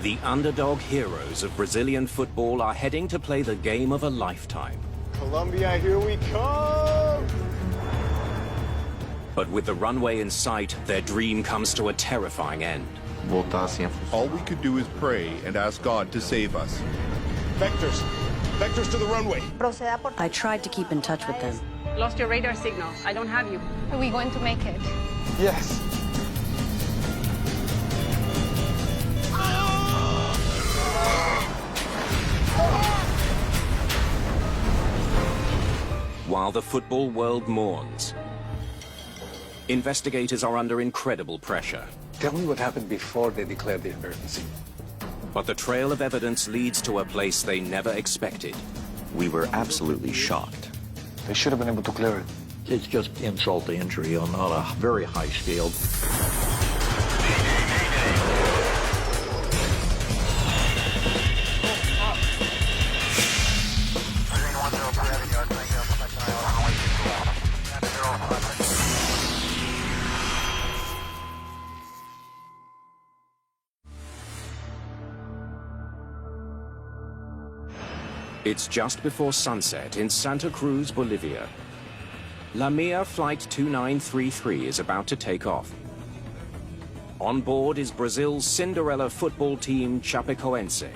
The underdog heroes of Brazilian football are heading to play the game of a lifetime. Colombia, here we come! But with the runway in sight, their dream comes to a terrifying end. All we could do is pray and ask God to save us. Vectors! Vectors to the runway! I tried to keep in touch with them. Lost your radar signal. I don't have you. Are we going to make it? Yes! While the football world mourns, investigators are under incredible pressure. Tell me what happened before they declared the emergency. But the trail of evidence leads to a place they never expected. We were absolutely shocked. They should have been able to clear it. It's just insult to injury on a very high scale. It's just before sunset in Santa Cruz, Bolivia. LAMIA Flight 2933 is about to take off. On board is Brazil's Cinderella football team, Chapecoense.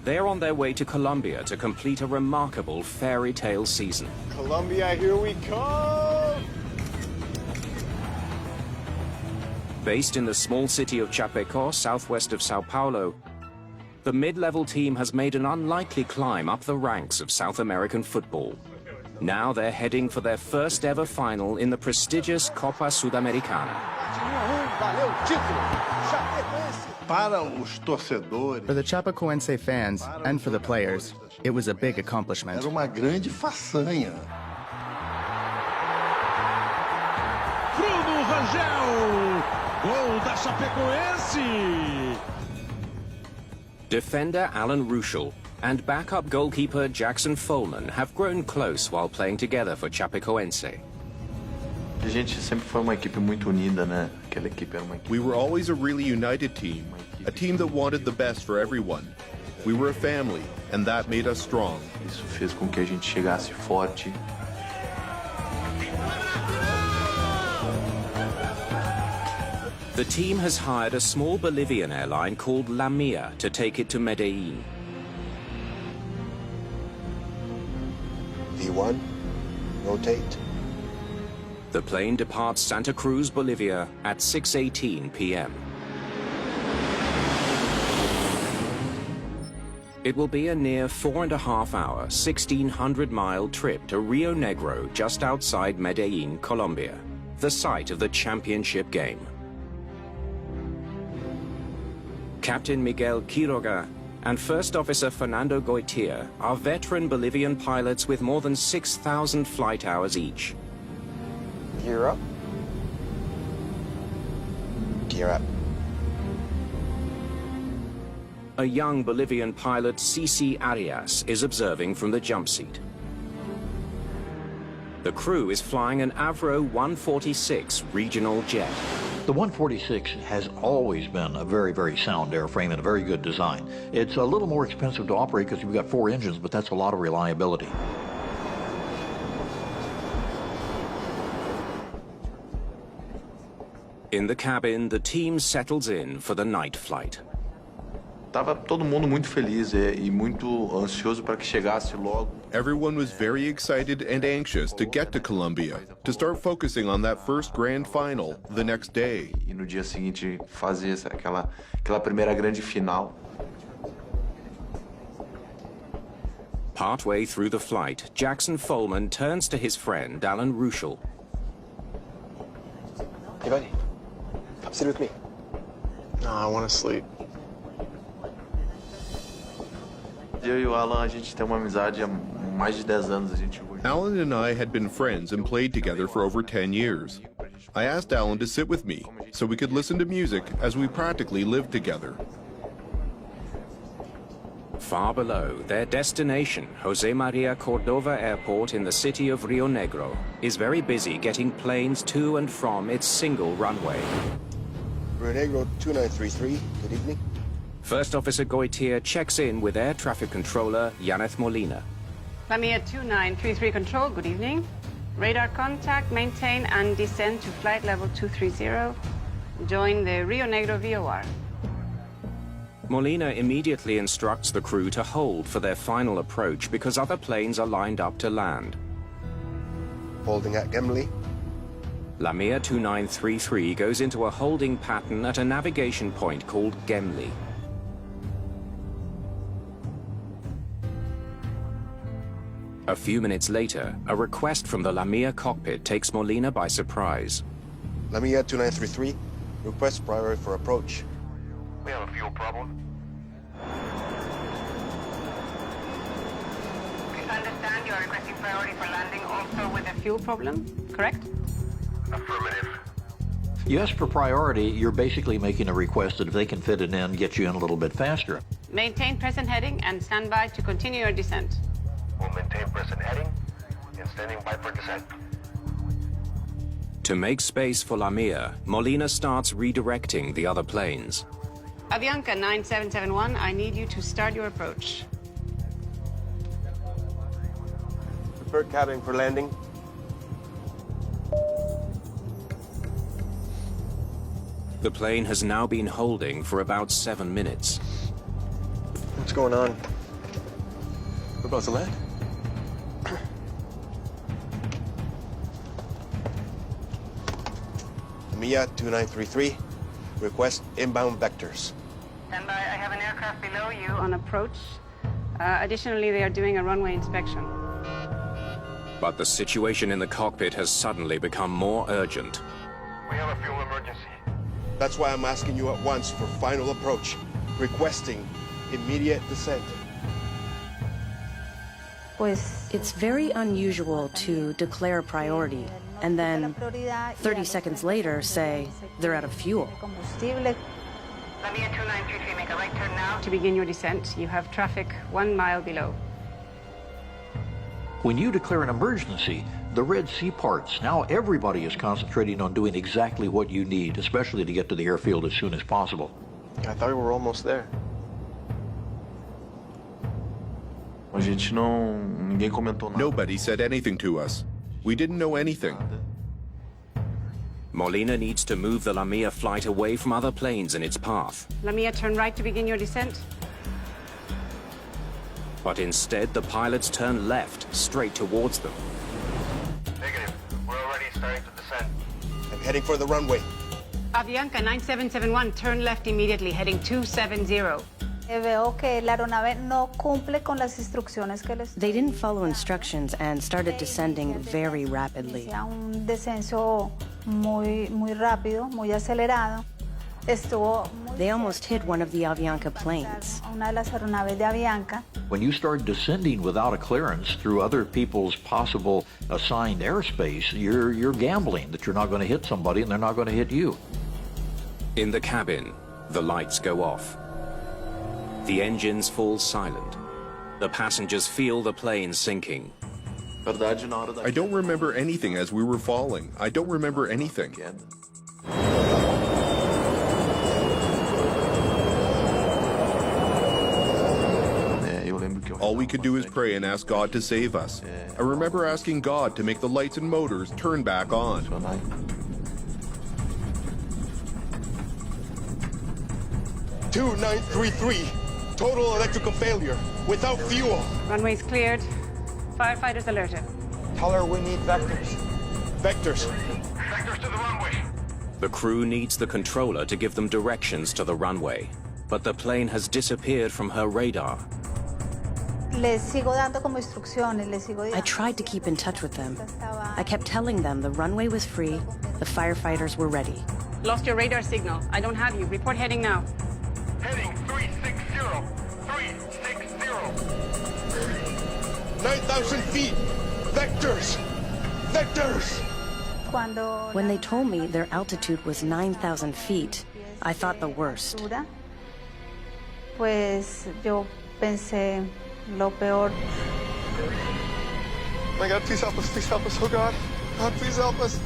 They're on their way to Colombia to complete a remarkable fairy tale season. Colombia, here we come! Based in the small city of Chapecó, southwest of Sao Paulo, the mid-level team has made an unlikely climb up the ranks of South American football. Now they're heading for their first ever final in the prestigious Copa Sudamericana. For the Chapecoense fans and for the players, it was a big accomplishment. Era uma grande façanha. Bruno Rangel! Gol da Chapecoense! Defender Alan Ruschel and backup goalkeeper Jackson Follman have grown close while playing together for Chapecoense. We were always a really united team, a team that wanted the best for everyone. We were a family, and that made us strong. Isso fez com que a gente chegasse forte. The team has hired a small Bolivian airline called LAMIA to take it to Medellin. V1, rotate. The plane departs Santa Cruz, Bolivia at 6:18 p.m. It will be a near 4.5-hour, 1,600-mile trip to Rio Negro, just outside Medellin, Colombia, the site of the championship game. Captain Miguel Quiroga and First Officer Fernando Goitia are veteran Bolivian pilots with more than 6,000 flight hours each. Gear up. Gear up. A young Bolivian pilot, Cici Arias, is observing from the jump seat. The crew is flying an Avro 146 regional jet. The 146 has always been a very, very sound airframe and a very good design. It's a little more expensive to operate because you've got 4 engines, but that's a lot of reliability. In the cabin, the team settles in for the night flight. Tava todo mundo muito feliz e muito ansioso para que chegasse logo. Everyone was very excited and anxious to get to Colombia, to start focusing on that first grand final the next day. E no dia seguinte fazer aquela primeira grande final. Partway through the flight, Jackson Follman turns to his friend Alan Ruschel. Hey, buddy. Come sit with me. No, I want to sleep. Eu e o Alan, a gente tem uma amizade há mais de 10 anos. Alan and I had been friends and played together for over 10 years. I asked Alan to sit with me so we could listen to music as we practically lived together. Far below, their destination, Jose Maria Cordova Airport in the city of Rio Negro, is very busy getting planes to and from its single runway. Rio Negro 2933, good evening. First Officer Goitier checks in with Air Traffic Controller Yaneth Molina. LAMIA 2933 control, good evening. Radar contact, maintain and descend to flight level 230. Join the Rio Negro VOR. Molina immediately instructs the crew to hold for their final approach because other planes are lined up to land. Holding at Gemli. LAMIA 2933 goes into a holding pattern at a navigation point called Gemli. A few minutes later, a request from the LAMIA cockpit takes Molina by surprise. LAMIA 2933, request priority for approach. We have a fuel problem. Please understand you are requesting priority for landing also with a fuel problem, correct? Affirmative. You ask for priority, you're basically making a request that if they can fit it in, get you in a little bit faster. Maintain present heading and stand by to continue your descent. We'll maintain present heading and standing by for descent. To make space for LAMIA, Molina starts redirecting the other planes. Avianca 9771, I need you to start your approach. Prepare cabin for landing. The plane has now been holding for about 7 minutes. What's going on? We're about to land. LAMIA 2933, request inbound vectors. Stand by, I have an aircraft below you on approach. Additionally, they are doing a runway inspection. But the situation in the cockpit has suddenly become more urgent. We have a fuel emergency. That's why I'm asking you at once for final approach, requesting immediate descent. It's very unusual to declare priority and then 30 seconds later say they're out of fuel. LAMIA 2933, make a right turn now. To begin your descent, you have traffic 1 mile below. When you declare an emergency, the Red Sea parts. Now everybody is concentrating on doing exactly what you need, especially to get to the airfield as soon as possible. I thought we were almost there. Ninguém comentou nada. Nobody said anything to us. We didn't know anything. Molina needs to move the LAMIA flight away from other planes in its path. LAMIA, turn right to begin your descent. But instead, the pilots turn left, straight towards them. Negative. We're already starting to descend. I'm heading for the runway. Avianca 9771, turn left immediately, heading 270. They didn't follow instructions and started descending very rapidly. They almost hit one of the Avianca planes. When you start descending without a clearance through other people's possible assigned airspace, you're gambling that you're not going to hit somebody and they're not going to hit you. In the cabin, the lights go off. The engines fall silent. The passengers feel the plane sinking. I don't remember anything as we were falling. I don't remember anything. All we could do is pray and ask God to save us. I remember asking God to make the lights and motors turn back on. 2933, total electrical failure, without fuel. Runway's cleared. Firefighters alerted. Tell her we need vectors. Vectors. Vectors to the runway. The crew needs the controller to give them directions to the runway. But the plane has disappeared from her radar. I tried to keep in touch with them. I kept telling them the runway was free, the firefighters were ready. Lost your radar signal. I don't have you. Report heading now. Heading 360. 360. 9,000 feet. Vectors. Vectors. When they told me their altitude was 9,000 feet, I thought the worst. My God, please help us, oh God. God, please help us.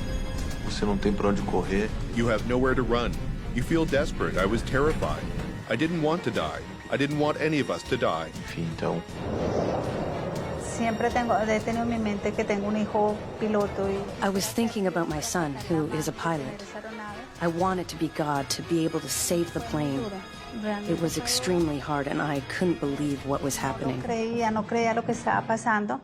Você não tem pra onde correr. You have nowhere to run. You feel desperate. I was terrified. I didn't want to die. I didn't want any of us to die. Enfim, então, Siempre he tenido en mi mente que tengo un hijo piloto y I was thinking about my son, who is a pilot. I wanted to be God, to be able to save the plane. It was extremely hard, and I couldn't believe what was happening. no creía lo que estaba pasando.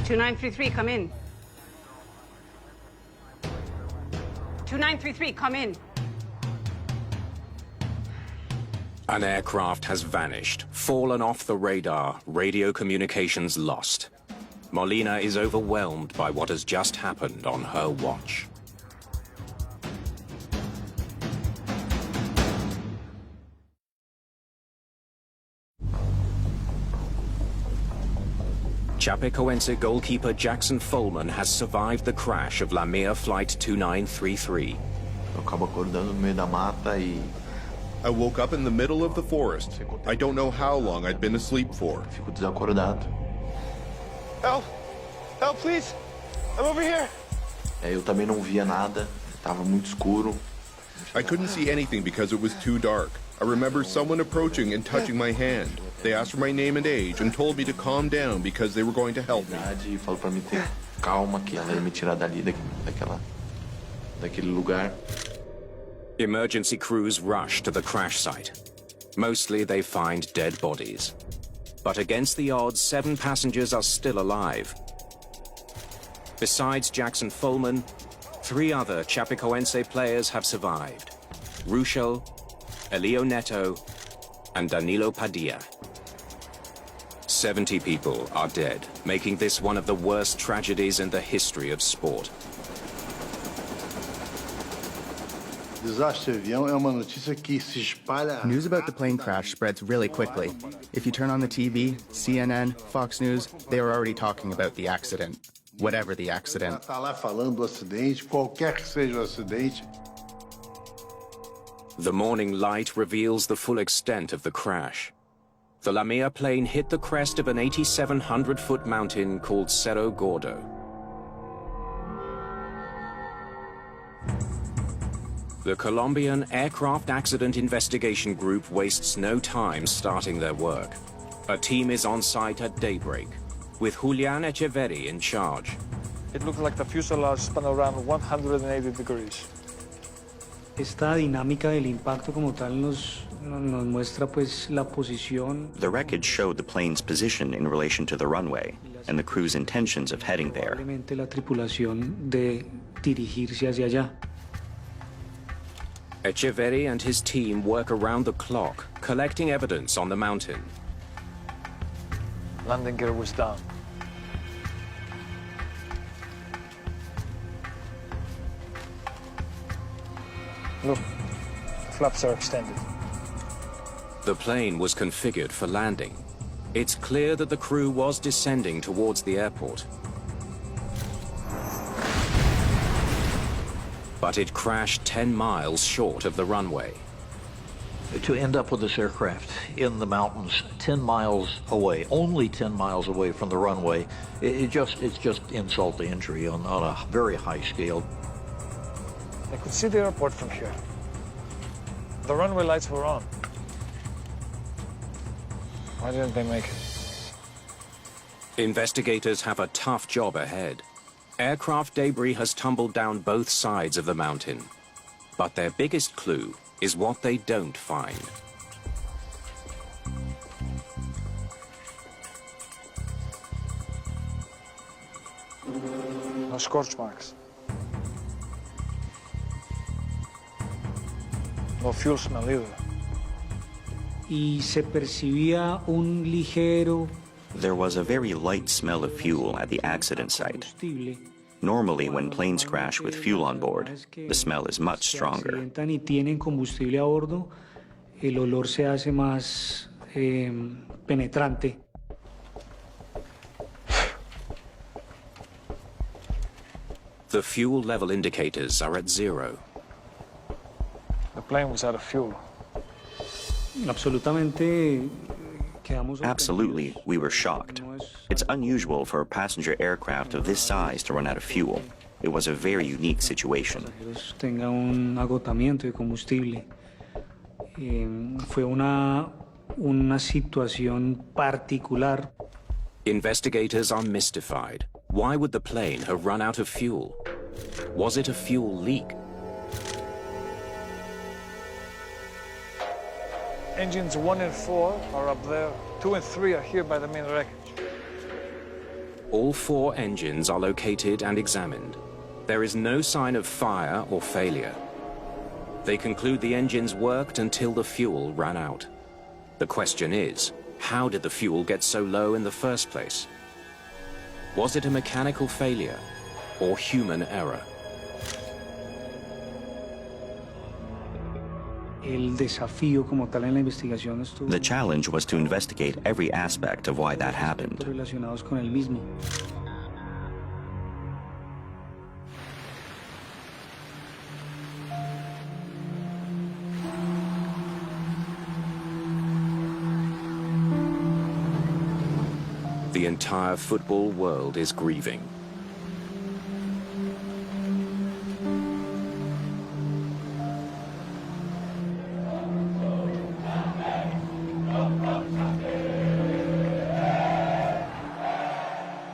"2933, come in. 2933, come in." An aircraft has vanished, fallen off the radar, radio communications lost. Molina is overwhelmed by what has just happened on her watch. Chapecoense goalkeeper Jackson Folman has survived the crash of LAMIA Flight 2933. eu acabo acordando no meio da mata e I woke up in the middle of the forest. I don't know how long I'd been asleep for. fico desacordado. Help! Help, please! I'm over here! Eu também não via nada, estava muito escuro. I couldn't see anything because it was too dark. I remember someone approaching and touching my hand. They asked for my name and age and told me to calm down because they were going to help me. E falou para mim ter calma, que ela ia me tirar dali, daquele lugar. Emergency crews rush to the crash site. Mostly they find dead bodies. But against the odds, 7 passengers are still alive. Besides Jackson Folman, 3 other Chapecoense players have survived: Ruschel, Elio Neto, and Danilo Padilla. 70 people are dead, making this one of the worst tragedies in the history of sport. Desastre de avião é uma notícia que se espalha. News about the plane crash spreads really quickly. If you turn on the TV, CNN, Fox News, they are already talking about the accident. Whatever the accident. Tá lá falando do acidente, qualquer que seja o acidente. The morning light reveals the full extent of the crash. The LAMIA plane hit the crest of an 8,700-foot mountain called Cerro Gordo. The Colombian Aircraft Accident Investigation Group wastes no time starting their work. A team is on site at daybreak, with Julian Echeverri in charge. It looks like the fuselage spun around 180 degrees. Esta dinámica del impacto como tal nos muestra pues la posición. The wreckage showed the plane's position in relation to the runway and the crew's intentions of heading there. Probablemente la tripulación de dirigirse hacia allá. Echeverri and his team work around the clock, collecting evidence on the mountain. Landing gear was down. Look, the flaps are extended. The plane was configured for landing. It's clear that the crew was descending towards the airport. But it crashed 10 miles short of the runway. To end up with this aircraft in the mountains 10 miles away, only 10 miles away from the runway, it's just insult to injury on a very high scale. I could see the airport from here. The runway lights were on. Why didn't they make it? Investigators have a tough job ahead. Aircraft debris has tumbled down both sides of the mountain. But their biggest clue is what they don't find. No scorch marks. No fuel smell either. Y se percibía un ligero There was a very light smell of fuel at the accident site. Normally, when planes crash with fuel on board, the smell is much stronger. y tienen combustible a bordo, el olor se hace más penetrante. The fuel level indicators are at 0. The plane was out of fuel. Absolutely, we were shocked. It's unusual for a passenger aircraft of this size to run out of fuel. It was a very unique situation. Fue una situación particular. Investigators are mystified. Why would the plane have run out of fuel? Was it a fuel leak? Engines 1 and 4 are up there. 2 and 3 are here by the main wreckage. All 4 engines are located and examined. There is no sign of fire or failure. They conclude the engines worked until the fuel ran out. The question is, how did the fuel get so low in the first place? Was it a mechanical failure or human error? The challenge was to investigate every aspect of why that happened. The entire football world is grieving.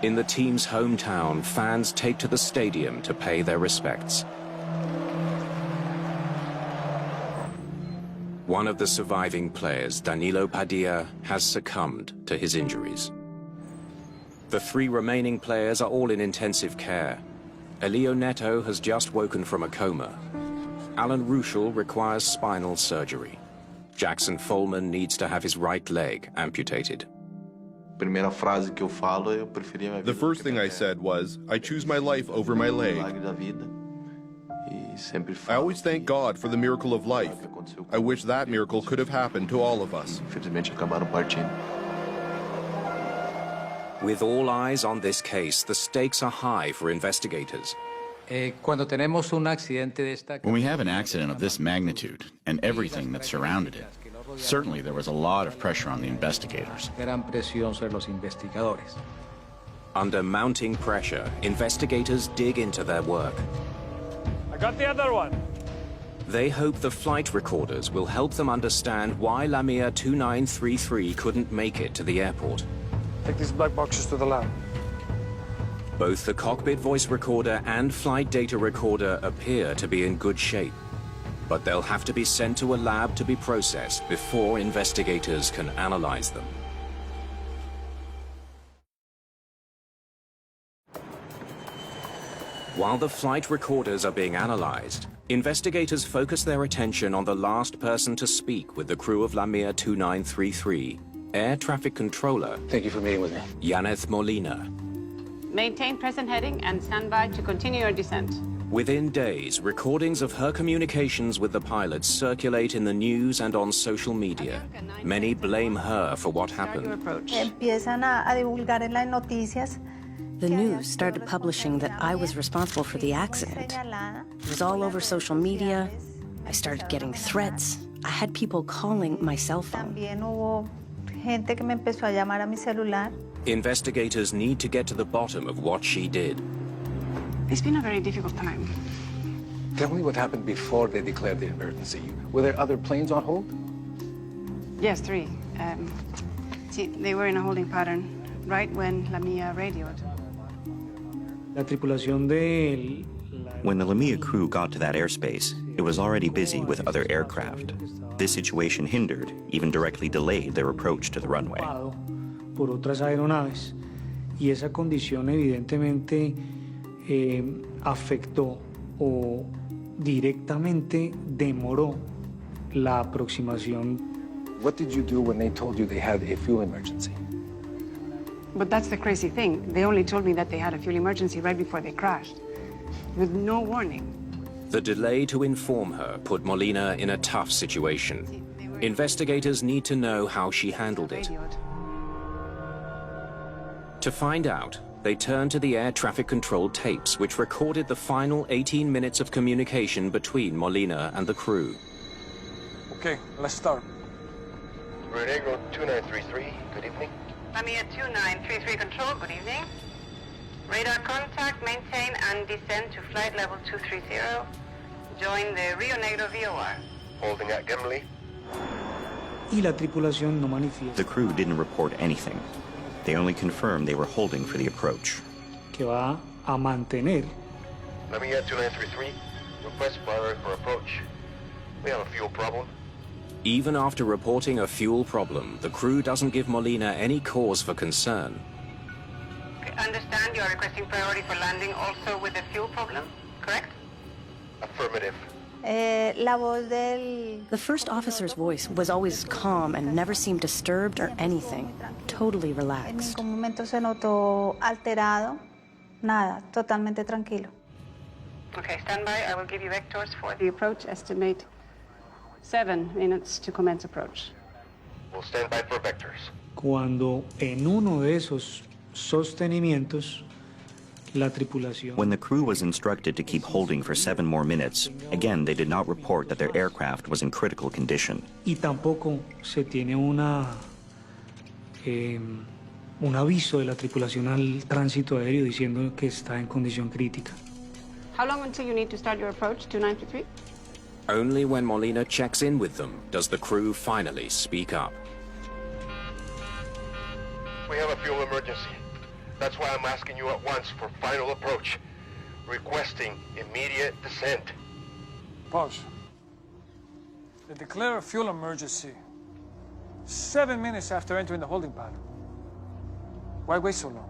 In the team's hometown, fans take to the stadium to pay their respects. One of the surviving players, Danilo Padilla, has succumbed to his injuries. The 3 remaining players are all in intensive care. Elio Neto has just woken from a coma. Alan Ruschel requires spinal surgery. Jackson Follman needs to have his right leg amputated. The first thing I said was, I choose my life over my leg. I always thank God for the miracle of life. I wish that miracle could have happened to all of us. With all eyes on this case, the stakes are high for investigators. When we have an accident of this magnitude and everything that surrounded it, certainly there was a lot of pressure on the investigators. Under mounting pressure, investigators dig into their work. I got the other one. They hope the flight recorders will help them understand why LAMIA 2933 couldn't make it to the airport. Take these black boxes to the lab. Both the cockpit voice recorder and flight data recorder appear to be in good shape, but they'll have to be sent to a lab to be processed before investigators can analyze them. While the flight recorders are being analyzed, investigators focus their attention on the last person to speak with the crew of LAMIA 2933, air traffic controller. Thank you for meeting with me. Yaneth Molina. Maintain present heading and stand by to continue your descent. Within days, recordings of her communications with the pilot circulate in the news and on social media. Many blame her for what happened. The news started publishing that I was responsible for the accident. It was all over social media. I started getting threats. I had people calling my cell phone. Investigators need to get to the bottom of what she did. It's been a very difficult time. Tell me what happened before they declared the emergency. Were there other planes on hold? Yes, 3. See, they were in a holding pattern right when LAMIA radioed. When the LAMIA crew got to that airspace, it was already busy with other aircraft. This situation hindered, even directly delayed their approach to the runway. Por otras aeronaves, y esa condición evidentemente afectó o directamente demoró la aproximación. What did you do when they told you they had a fuel emergency? But that's the crazy thing. They only told me that they had a fuel emergency right before they crashed, with no warning. The delay to inform her put Molina in a tough situation. Investigators need to know how she handled it. To find out, they turn to the air traffic control tapes, which recorded the final 18 minutes of communication between Molina and the crew. Okay, let's start. Rio 2933, good evening. LAMIA 2933 control, good evening. Radar contact, maintain and descend to flight level 230. Join the Rio Negro VOR. Holding at Gimli. Y la tripulación no manifiesta. The crew didn't report anything. They only confirmed they were holding for the approach. Que va a mantener. LAMIA 2933, request priority for approach. We have a fuel problem. Even after reporting a fuel problem, the crew doesn't give Molina any cause for concern. Understand you are requesting priority for landing also with the fuel problem, correct? Affirmative. La voz del... The first officer's voice was always calm and never seemed disturbed or anything. Totally En relaxed. ningún momento se notó alterado. Nada, totalmente tranquilo. Okay, stand by. I will give you vectors for the approach. Estimate 7 minutes to commence approach. We'll stand by for vectors. Cuando en uno de esos sostenimientos, la tripulación... When the crew was instructed to keep holding for 7 more minutes, again they did not report that their aircraft was in critical condition. Y tampoco se tiene un aviso de la tripulación al tránsito aéreo diciendo que está en condición crítica. How long until you need to start your approach, 2933? Only when Molina checks in with them does the crew finally speak up. We have a fuel emergency. That's why I'm asking you at once for final approach. Requesting immediate descent. Pause. They declare a fuel emergency 7 minutes after entering the holding pattern. Why wait so long?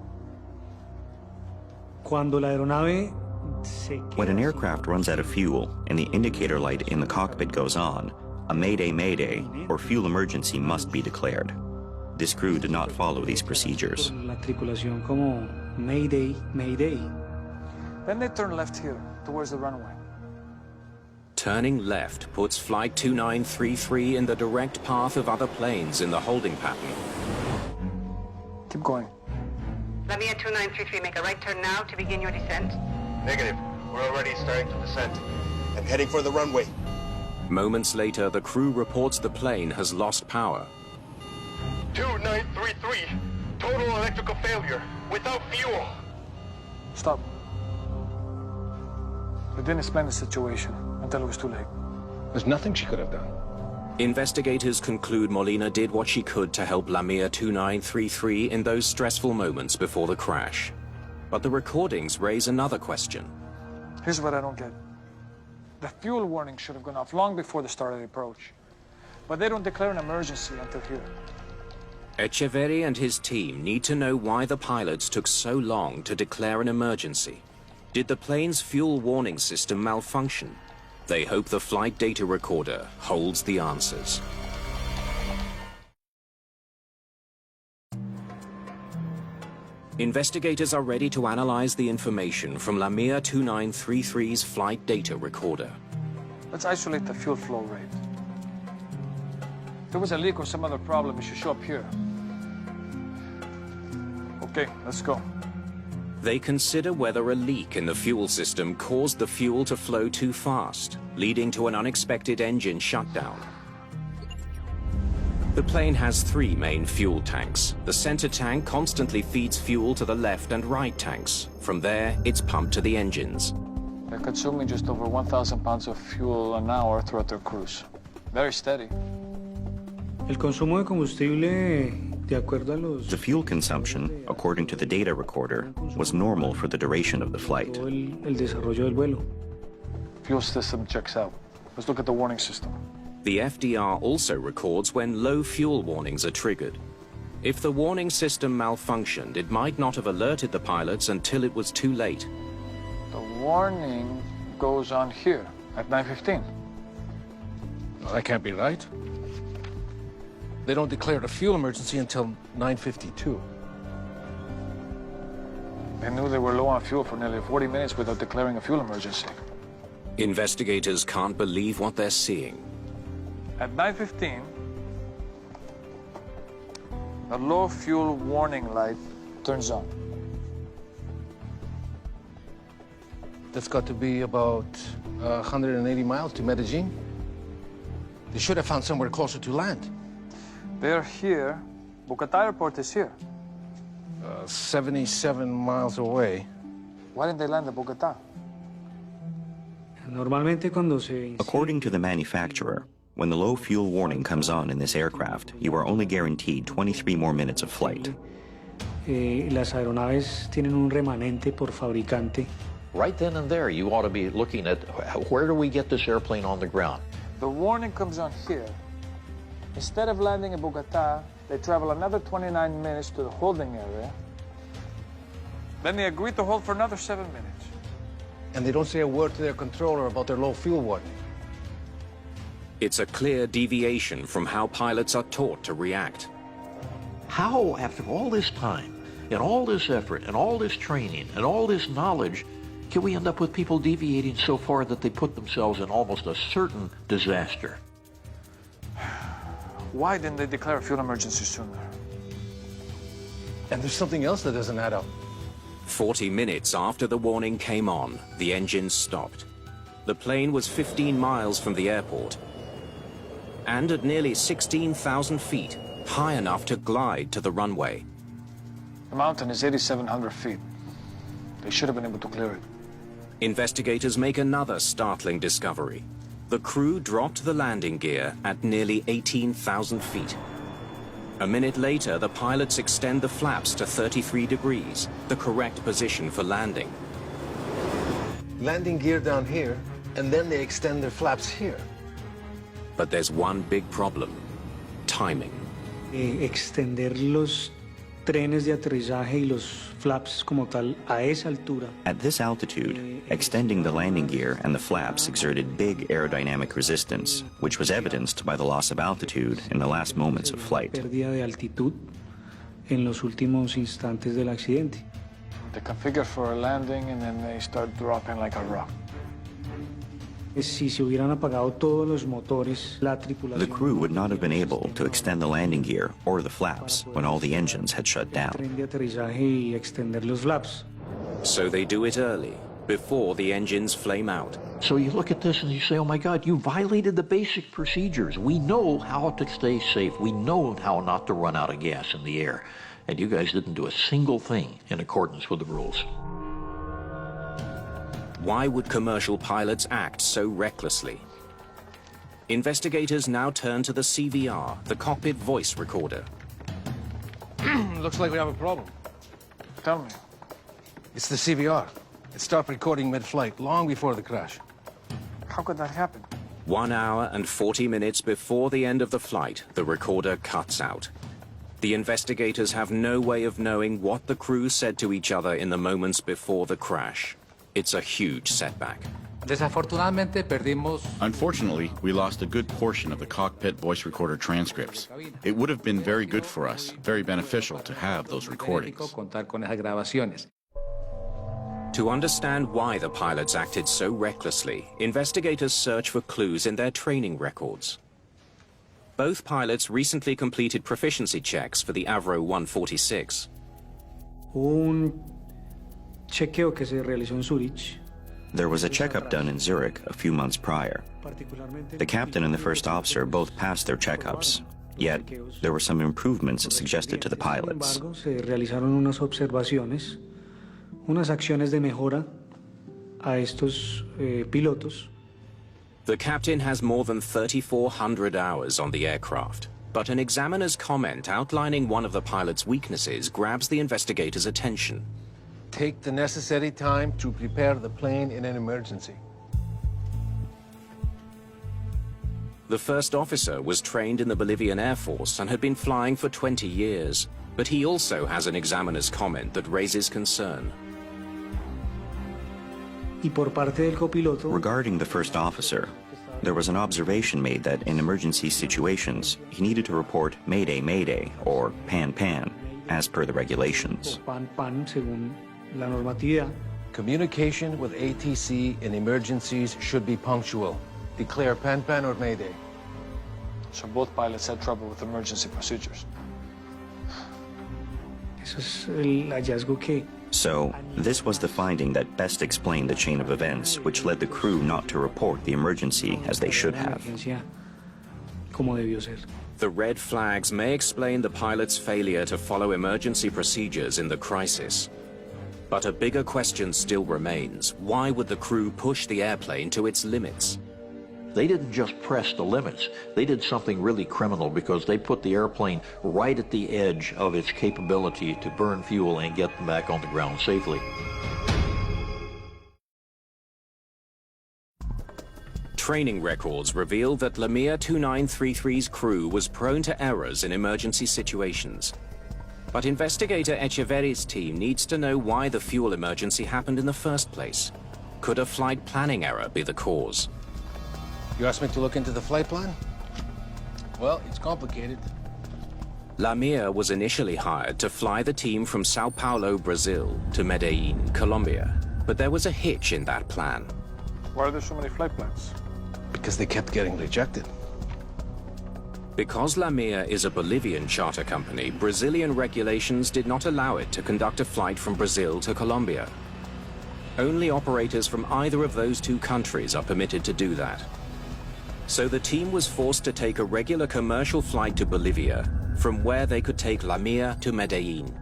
Cuando la aeronave se When an aircraft runs out of fuel and the indicator light in the cockpit goes on, a Mayday Mayday or fuel emergency must be declared. This crew did not follow these procedures. La tripulación como Mayday, Mayday. Then they turn left here, towards the runway. Turning left puts Flight 2933 in the direct path of other planes in the holding pattern. Keep going. LAMIA 2933, make a right turn now to begin your descent. Negative. We're already starting to descend. I'm heading for the runway. Moments later, the crew reports the plane has lost power. 2933, total electrical failure, without fuel. Stop. They didn't explain the situation until it was too late. There's nothing she could have done. Investigators conclude Molina did what she could to help LAMIA 2933 in those stressful moments before the crash. But the recordings raise another question. Here's what I don't get. The fuel warning should have gone off long before the start of the approach. But they don't declare an emergency until here. Echeverri and his team need to know why the pilots took so long to declare an emergency. Did the plane's fuel warning system malfunction? They hope the flight data recorder holds the answers. Investigators are ready to analyze the information from LAMIA 2933's flight data recorder. Let's isolate the fuel flow rate. If there was a leak or some other problem, it should show up here. Okay, let's go. They consider whether a leak in the fuel system caused the fuel to flow too fast, leading to an unexpected engine shutdown. The plane has 3 main fuel tanks. The center tank constantly feeds fuel to the left and right tanks. From there, it's pumped to the engines. They're consuming just over 1,000 pounds of fuel an hour throughout their cruise. Very steady. El consumo de combustible, de acuerdo a los... The fuel consumption, according to the data recorder, was normal for the duration of the flight. El desarrollo del vuelo. Fuel system checks out. Let's look at the warning system. The FDR also records when low fuel warnings are triggered. If the warning system malfunctioned, it might not have alerted the pilots until it was too late. The warning goes on here at 9:15. Well, that can't be right. They don't declare a fuel emergency until 9:52. They knew they were low on fuel for nearly 40 minutes without declaring a fuel emergency. Investigators can't believe what they're seeing. At 9:15, the low fuel warning light turns on. That's got to be about 180 miles to Medellin. They should have found somewhere closer to land. They're here. Bogota Airport is here. 77 miles away. Why didn't they land at Bogota? According to the manufacturer, when the low fuel warning comes on in this aircraft, you are only guaranteed 23 more minutes of flight. Las aeronaves tienen un remanente por fabricante. Right then and there, you ought to be looking at where do we get this airplane on the ground? The warning comes on here. Instead of landing in Bogota, they travel another 29 minutes to the holding area. Then they agree to hold for another 7 minutes. And they don't say a word to their controller about their low fuel warning. It's a clear deviation from how pilots are taught to react. How, after all this time, and all this effort, and all this training, and all this knowledge, can we end up with people deviating so far that they put themselves in almost a certain disaster? Why didn't they declare a fuel emergency sooner? And there's something else that doesn't add up. 40 minutes after the warning came on, the engines stopped. The plane was 15 miles from the airport and at nearly 16,000 feet, high enough to glide to the runway. The mountain is 8,700 feet. They should have been able to clear it. Investigators make another startling discovery. The crew dropped the landing gear at nearly 18,000 feet. A minute later, the pilots extend the flaps to 33 degrees, the correct position for landing. Landing gear down here, and then they extend their flaps here. But there's one big problem: timing. Extender los trenes de aterrizaje y los flaps como tal a esa altura. At this altitude, extending the landing gear and the flaps exerted big aerodynamic resistance, which was evidenced by the loss of altitude in the last moments of flight. Pérdida de altitud en los últimos instantes del accidente. They configure for a landing and then they start dropping like a rock. Si se hubieran apagado todos los motores, la tripulación... The crew would not have been able to extend the landing gear or the flaps when all the engines had shut down. Tren de aterrizaje y extender los flaps. So they do it early, before the engines flame out. So you look at this and you say, oh my God, you violated the basic procedures. We know how to stay safe. We know how not to run out of gas in the air. And you guys didn't do a single thing in accordance with the rules. Why would commercial pilots act so recklessly? Investigators now turn to the CVR, the cockpit voice recorder. Looks like we have a problem. Tell me. It's the CVR. It stopped recording mid-flight, long before the crash. How could that happen? 1 hour and 40 minutes before the end of the flight, the recorder cuts out. The investigators have no way of knowing what the crew said to each other in the moments before the crash. It's a huge setback. Unfortunately, we lost a good portion of the cockpit voice recorder transcripts. It would have been very good for us, very beneficial to have those recordings. To understand why the pilots acted so recklessly, investigators search for clues in their training records. Both pilots recently completed proficiency checks for the Avro 146. Chequeo que se realizó en Zurich. There was a checkup done in Zurich a few months prior. The captain and the first officer both passed their checkups, yet there were some improvements suggested to the pilots. Se realizaron unas observaciones, unas acciones de mejora a estos pilotos. The captain has more than 3,400 hours on the aircraft, but an examiner's comment outlining one of the pilot's weaknesses grabs the investigator's attention. Take the necessary time to prepare the plane in an emergency. The first officer was trained in the Bolivian Air Force and had been flying for 20 years, but he also has an examiner's comment that raises concern. Y por parte del copiloto, regarding the first officer, there was an observation made that in emergency situations, he needed to report Mayday, Mayday, or Pan, Pan, as per the regulations. Pan, pan, según la normatividad. Communication with ATC in emergencies should be punctual. Declare Pan, Pan, or Mayday. So both pilots had trouble with emergency procedures. Eso es el hallazgo que... So, this was the finding that best explained the chain of events which led the crew not to report the emergency as they should have. como debió ser. The red flags may explain the pilot's failure to follow emergency procedures in the crisis. But a bigger question still remains. Why would the crew push the airplane to its limits? They didn't just press the limits. They did something really criminal because they put the airplane right at the edge of its capability to burn fuel and get them back on the ground safely. Training records reveal that LAMIA 2933's crew was prone to errors in emergency situations. But investigator Echeverry's team needs to know why the fuel emergency happened in the first place. Could a flight planning error be the cause? You asked me to look into the flight plan? Well, it's complicated. LAMIA was initially hired to fly the team from Sao Paulo, Brazil, to Medellin, Colombia. But there was a hitch in that plan. Why are there so many flight plans? Because they kept getting rejected. Because LAMIA is a Bolivian charter company, Brazilian regulations did not allow it to conduct a flight from Brazil to Colombia. Only operators from either of those two countries are permitted to do that. So the team was forced to take a regular commercial flight to Bolivia, from where they could take LAMIA to Medellin.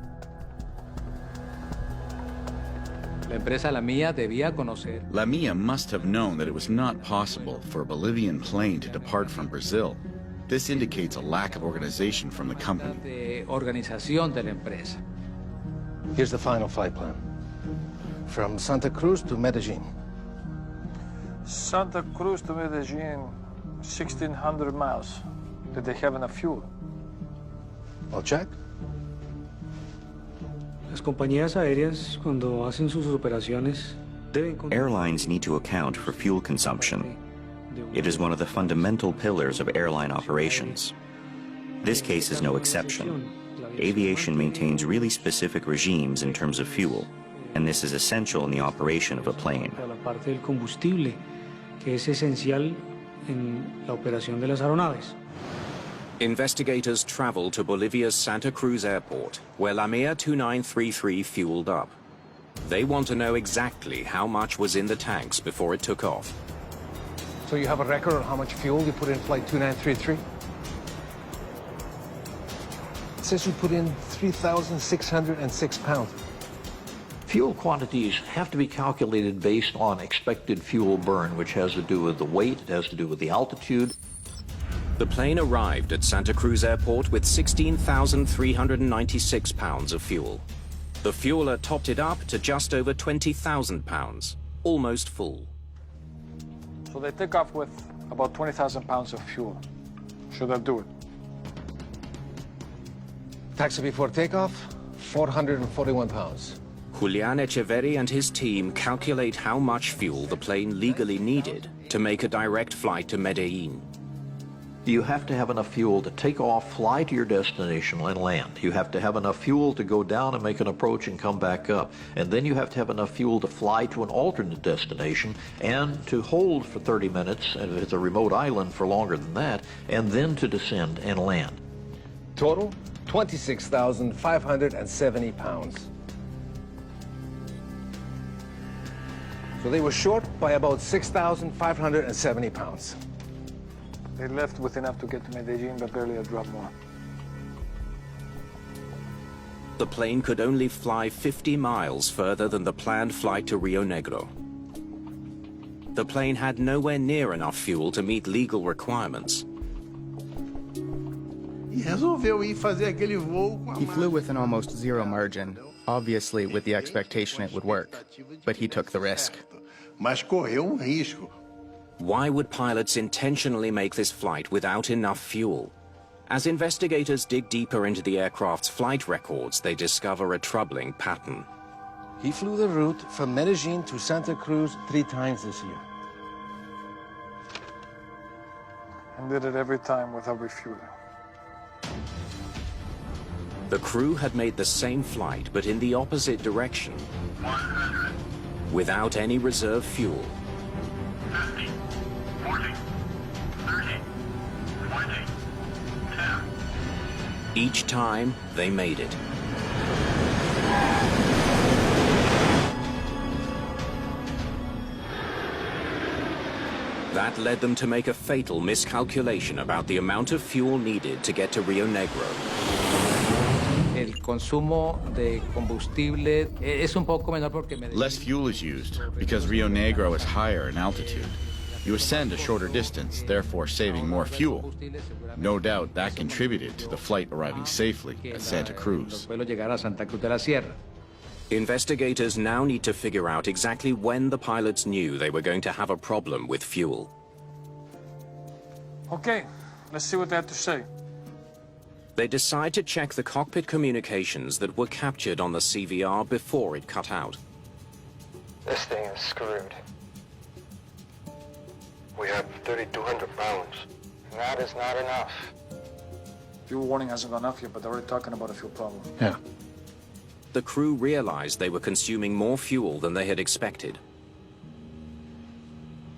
LAMIA must have known that it was not possible for a Bolivian plane to depart from Brazil. This indicates a lack of organization from the company. Here's the final flight plan. From Santa Cruz to Medellin. Santa Cruz to Medellin, 1,600 miles. Did they have enough fuel? I'll check. Las compañías aéreas, cuando hacen sus operaciones, Airlines need to account for fuel consumption. It is one of the fundamental pillars of airline operations. This case is no exception. Aviation maintains really specific regimes in terms of fuel, and this is essential in the operation of a plane. la parte del combustible, que es esencial en la operación de las aeronaves. Investigators traveled to Bolivia's Santa Cruz airport, where LAMIA 2933 fueled up. They want to know exactly how much was in the tanks before it took off. So you have a record on how much fuel you put in flight 2933? It says you put in 3,606 pounds. Fuel quantities have to be calculated based on expected fuel burn, which has to do with the weight, it has to do with the altitude. The plane arrived at Santa Cruz Airport with 16,396 pounds of fuel. The fueler topped it up to just over 20,000 pounds, almost full. So they take off with about 20,000 pounds of fuel. Should that do it? Taxi before takeoff, 441 pounds. Julian Echeverry and his team calculate how much fuel the plane legally needed to make a direct flight to Medellin. You have to have enough fuel to take off, fly to your destination, and land. You have to have enough fuel to go down and make an approach and come back up. And then you have to have enough fuel to fly to an alternate destination and to hold for 30 minutes, and if it's a remote island for longer than that, and then to descend and land. Total, 26,570 pounds. So they were short by about 6,570 pounds. They left with enough to get to Medellin, but barely a drop more. The plane could only fly 50 miles further than the planned flight to Rio Negro. The plane had nowhere near enough fuel to meet legal requirements. E resolveu ir fazer aquele voo com a He flew with an almost zero margin, obviously with the expectation it would work, but he took the risk. Mas correu risco. Why would pilots intentionally make this flight without enough fuel? As investigators dig deeper into the aircraft's flight records, they discover a troubling pattern. He flew the route from Medellin to Santa Cruz 3 times this year. And did it every time without refueling. The crew had made the same flight, but in the opposite direction, 100, without any reserve fuel. 50, 40, 30, 20, 10. Each time, they made it. That That led them to make a fatal miscalculation about the amount of fuel needed to get to Rio Negro. El consumo de combustible es un poco menor porque less fuel is used because Rio Negro is higher in altitude. You ascend a shorter distance, therefore saving more fuel. No doubt that contributed to the flight arriving safely at Santa Cruz. Investigators now need to figure out exactly when the pilots knew they were going to have a problem with fuel. Okay, let's see what they have to say. They decide to check the cockpit communications that were captured on the CVR before it cut out. This thing is screwed. We have 3,200 pounds. That is not enough. Fuel warning hasn't gone off yet, but they're already talking about a fuel problem. Yeah. The crew realized they were consuming more fuel than they had expected.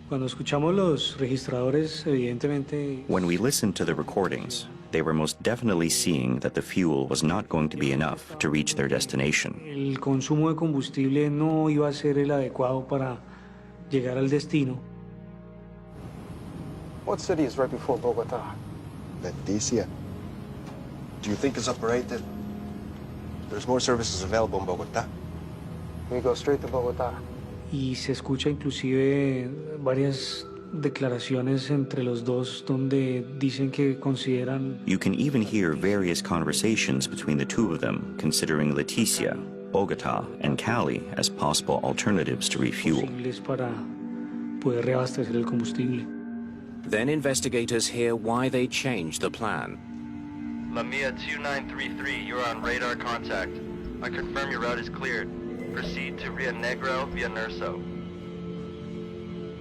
Cuando escuchamos los registradores, evidentemente. When we listened to the recordings, they were most definitely seeing that the fuel was not going to be enough to reach their destination. El consumo de combustible no iba a ser el adecuado para llegar al destino. What city is right before Bogotá? Leticia. Do you think it's operated? There's more services available in Bogotá. We go straight to Bogotá. Y se escucha inclusive varias declaraciones entre los dos donde dicen que consideran. You can even hear various conversations between the two of them, considering Leticia, Bogotá, and Cali as possible alternatives to refuel. Para poder reabastecer el combustible. Then investigators hear why they changed the plan. LAMIA 2933, you're on radar contact. I confirm your route is cleared. Proceed to Rio Negro via Nerso.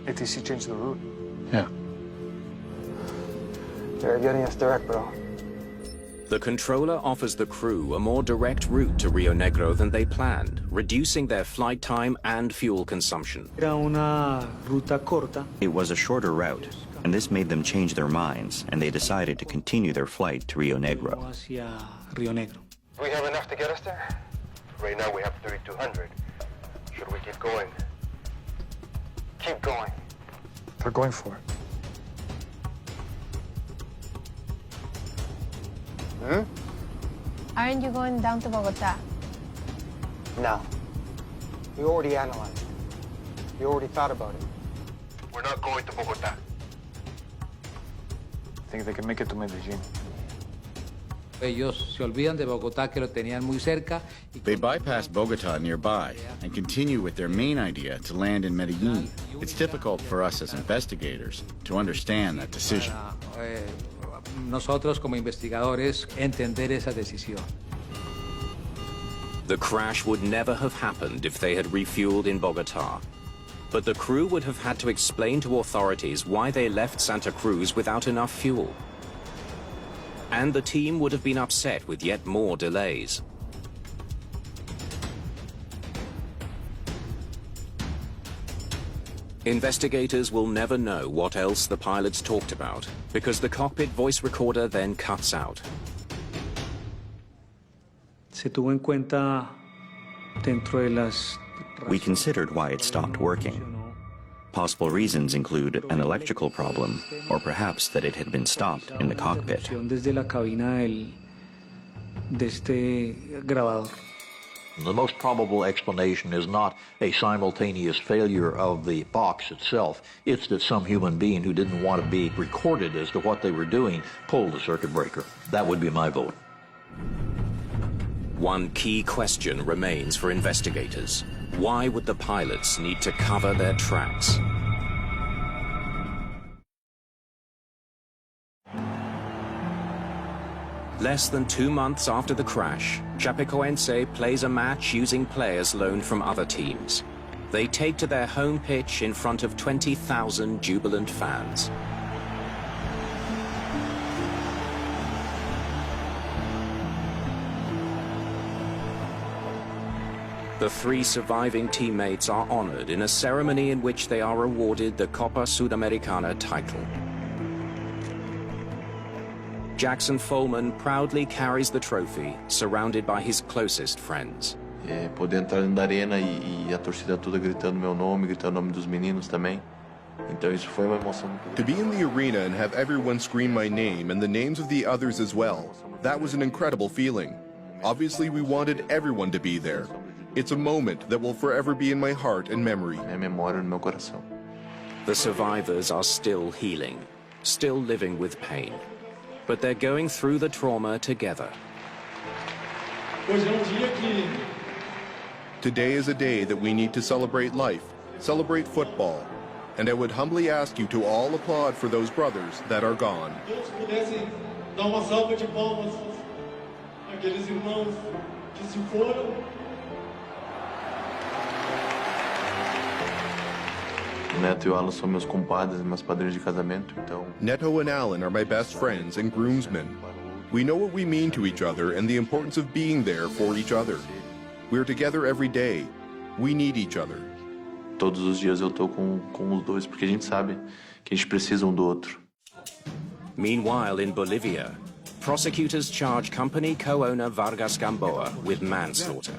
ATC changed the route. Yeah. They're getting us direct, bro. The controller offers the crew a more direct route to Rio Negro than they planned, reducing their flight time and fuel consumption. Era una ruta corta. It was a shorter route, and this made them change their minds, and they decided to continue their flight to Rio Negro. Hacia Rio Negro. Do we have enough to get us there? Right now we have 3,200. Should we keep going? Keep going. They're going for it. Hmm? Aren't you going down to Bogotá? No. We already analyzed it. We already thought about it. We're not going to Bogotá. I think they can make it to Medellin. Ellos se olvidan de Bogotá, que lo tenían muy cerca. They bypass Bogotá nearby and continue with their main idea to land in Medellin. It's difficult for us as investigators to understand that decision. Nosotros como investigadores entender esa decisión. The crash would never have happened if they had refueled in Bogotá. But the crew would have had to explain to authorities why they left Santa Cruz without enough fuel. And the team would have been upset with yet more delays. Investigators will never know what else the pilots talked about, because the cockpit voice recorder then cuts out. Se tuvo en cuenta dentro de las. We considered why it stopped working. Possible reasons include an electrical problem, or perhaps that it had been stopped in the cockpit. Desde la cabina de este grabador. The most probable explanation is not a simultaneous failure of the box itself. It's that some human being who didn't want to be recorded as to what they were doing pulled the circuit breaker. That would be my vote. One key question remains for investigators. Why would the pilots need to cover their tracks? Less than 2 months after the crash, Chapecoense plays a match using players loaned from other teams. They take to their home pitch in front of 20,000 jubilant fans. The 3 surviving teammates are honored in a ceremony in which they are awarded the Copa Sudamericana title. Jackson Follman proudly carries the trophy, surrounded by his closest friends. Poder entrar na arena e a torcida toda gritando meu nome, gritando o nome dos meninos também. Então isso foi uma emoção muito grande. To be in the arena and have everyone scream my name and the names of the others as well, that was an incredible feeling. Obviously, we wanted everyone to be there. It's a moment that will forever be in my heart and memory. Minha memória no meu coração. The survivors are still healing, still living with pain. But they're going through the trauma together. Today is a day that we need to celebrate life, celebrate football, and I would humbly ask you to all applaud for those brothers that are gone. Todos pudessem dar uma salva de palmas àqueles irmãos que se foram. Neto e o Alan são meus compadres e meus padrinhos de casamento, então... Neto and Alan are my best friends and groomsmen. We know what we mean to each other and the importance of being there for each other. We're together every day. We need each other. Todos os dias eu tô com os dois, porque a gente sabe que a gente precisa um do outro. Meanwhile, in Bolivia, prosecutors charge company co-owner Vargas Gamboa with manslaughter.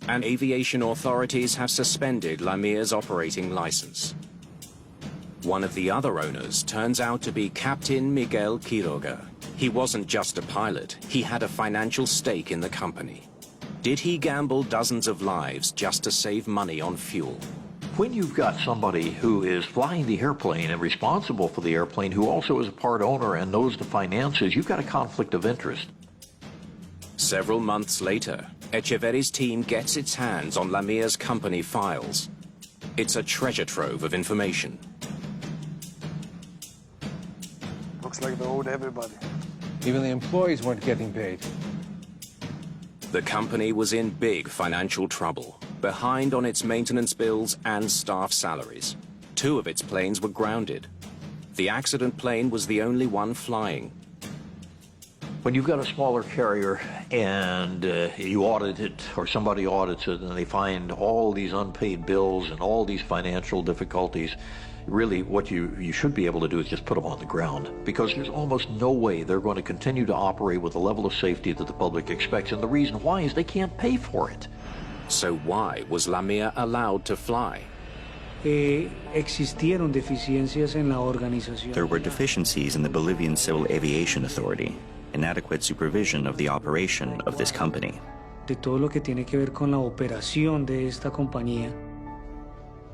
And aviation authorities have suspended LAMIA's operating license. One of the other owners turns out to be Captain Miguel Quiroga. He wasn't just a pilot, he had a financial stake in the company. Did he gamble dozens of lives just to save money on fuel? When you've got somebody who is flying the airplane and responsible for the airplane, who also is a part owner and knows the finances, you've got a conflict of interest. Several months later, Echeverry's team gets its hands on LAMIA's company files. It's a treasure trove of information. Looks like they owed everybody. Even the employees weren't getting paid. The company was in big financial trouble, behind on its maintenance bills and staff salaries. 2 of its planes were grounded. The accident plane was the only one flying. When you've got a smaller carrier and you audit it, or somebody audits it, and they find all these unpaid bills and all these financial difficulties, really what you should be able to do is just put them on the ground, because there's almost no way they're going to continue to operate with the level of safety that the public expects, and the reason why is they can't pay for it. So why was LAMIA allowed to fly? Existieron deficiencias en la organización. There were deficiencies in the Bolivian Civil Aviation Authority, inadequate supervision of the operation of this company. De todo lo que tiene que ver con la operación de esta compañía.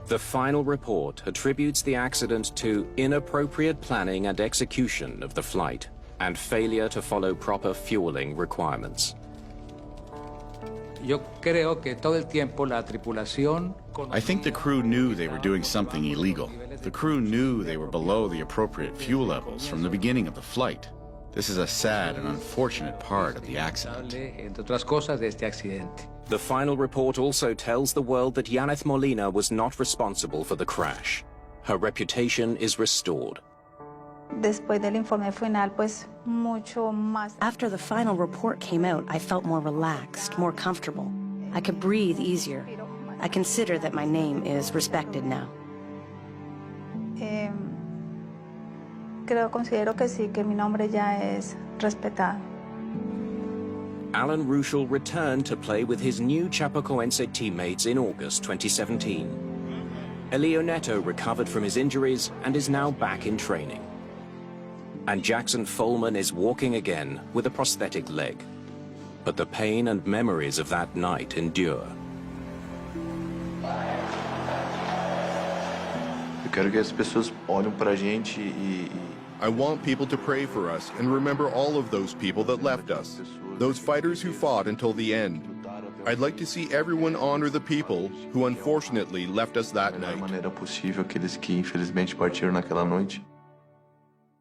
The final report attributes the accident to inappropriate planning and execution of the flight and failure to follow proper fueling requirements. Yo creo que todo el tiempo la tripulación... I think the crew knew they were doing something illegal. The crew knew they were below the appropriate fuel levels from the beginning of the flight. This is a sad and unfortunate part of the accident. Entre otras cosas de este accidente. The final report also tells the world that Yaneth Molina was not responsible for the crash. Her reputation is restored. Después del informe final, pues mucho más. After the final report came out, I felt more relaxed, more comfortable. I could breathe easier. I consider that my name is respected now. Considero que sí, que mi nombre ya es respetado. Alan Ruschel returned to play with his new Chapecoense teammates in August 2017. Elio Neto recovered from his injuries and is now back in training. And Jackson Folman is walking again with a prosthetic leg. But the pain and memories of that night endure. Eu quero que as pessoas olhem pra gente e... I want people to pray for us and remember all of those people that left us, those fighters who fought until the end. I'd like to see everyone honor the people who unfortunately left us that night. Da maneira possível aqueles que infelizmente partiram naquela noite.